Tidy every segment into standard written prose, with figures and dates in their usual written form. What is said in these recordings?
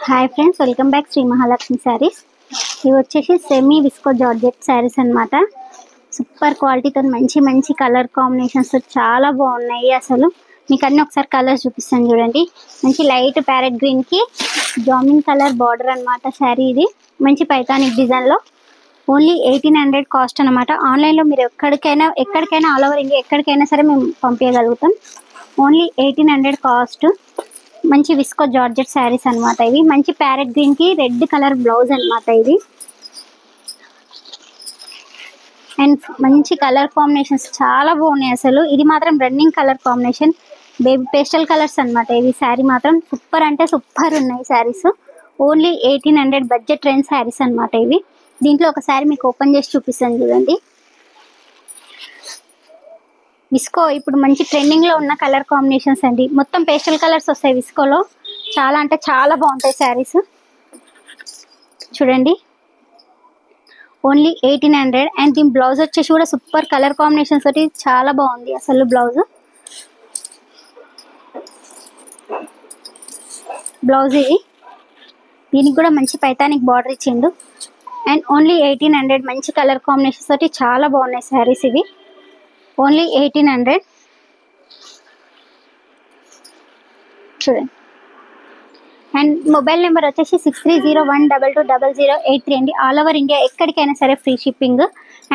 Hi friends, welcome back Shri Mahalakshmi sarees. ఇవి వచ్చేసి semi visco georgette saris అన్నమాట. సూపర్ క్వాలిటీతో మంచి మంచి కలర్ కాంబినేషన్స్ చాలా బాగున్నాయి. అసలు మీకు అన్ని ఒకసారి కలర్స్ చూపిస్తాను చూడండి. మంచి లైట్ ప్యారెట్ గ్రీన్ కి జామిన్ కలర్ బార్డర్ అన్నమాట. శారీ ఇది మంచి పైతానిక్ డిజైన్ లో ఓన్లీ 1800 కాస్ట్ అన్నమాట. ఆన్లైన్ లో మీరు ఎక్కడికైనా ఆల్ ఓవర్ ఇండియా ఎక్కడికైనా సరే మేము పంపించగలుగుతాం. Only 1800 cost. మంచి విస్కో జార్జెట్ శారీస్ అన్నమాట. ఇవి మంచి ప్యారెట్ గ్రీన్ కి రెడ్ కలర్ బ్లౌజ్ అన్నమాట. ఇది అండ్ మంచి కలర్ కాంబినేషన్స్ చాలా బాగున్నాయి. అసలు ఇది మాత్రం running colour combination, baby pastel colours అన్నమాట. ఇవి శారీ మాత్రం సూపర్ అంటే సూపర్ ఉన్నాయి saris. Only 1800 budget range saris అన్నమాట. ఇవి దీంట్లో ఒక శారీ మీకు ఓపెన్ చేసి చూపిస్తాను చూడండి. విస్కో ఇప్పుడు మంచి ట్రెండింగ్ లో ఉన్న కలర్ కాంబినేషన్స్ అండి. మొత్తం పేస్టల్ కలర్స్ వస్తాయి విస్కోలో. చాలా అంటే చాలా బాగుంటాయి శారీస్. చూడండి ఓన్లీ 1800. అండ్ దీని బ్లౌజ్ వచ్చేసి కూడా సూపర్ కలర్ కాంబినేషన్స్ తోటి చాలా బాగుంది అసలు బ్లౌజ్ ఇది. దీనికి కూడా మంచి పైతానిక్ బార్డర్ ఇచ్చిండు. అండ్ ఓన్లీ 1800 మంచి కలర్ కాంబినేషన్స్ తోటి చాలా బాగున్నాయి శారీస్. ఇవి ఓన్లీ 1800. చూడండి. అండ్ మొబైల్ నెంబర్ వచ్చేసి 6301220083 అండి. ఆల్ ఓవర్ ఇండియా ఎక్కడికైనా సరే ఫ్రీ షిప్పింగ్.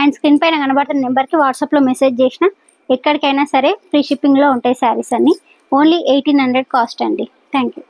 అండ్ స్క్రీన్ పైన కనబడుతున్న నెంబర్కి వాట్సాప్లో మెసేజ్ చేసిన ఎక్కడికైనా సరే ఫ్రీ షిప్పింగ్లో ఉంటాయి శారీస్ అన్ని. ఓన్లీ 1800 కాస్ట్ అండి. Thank you.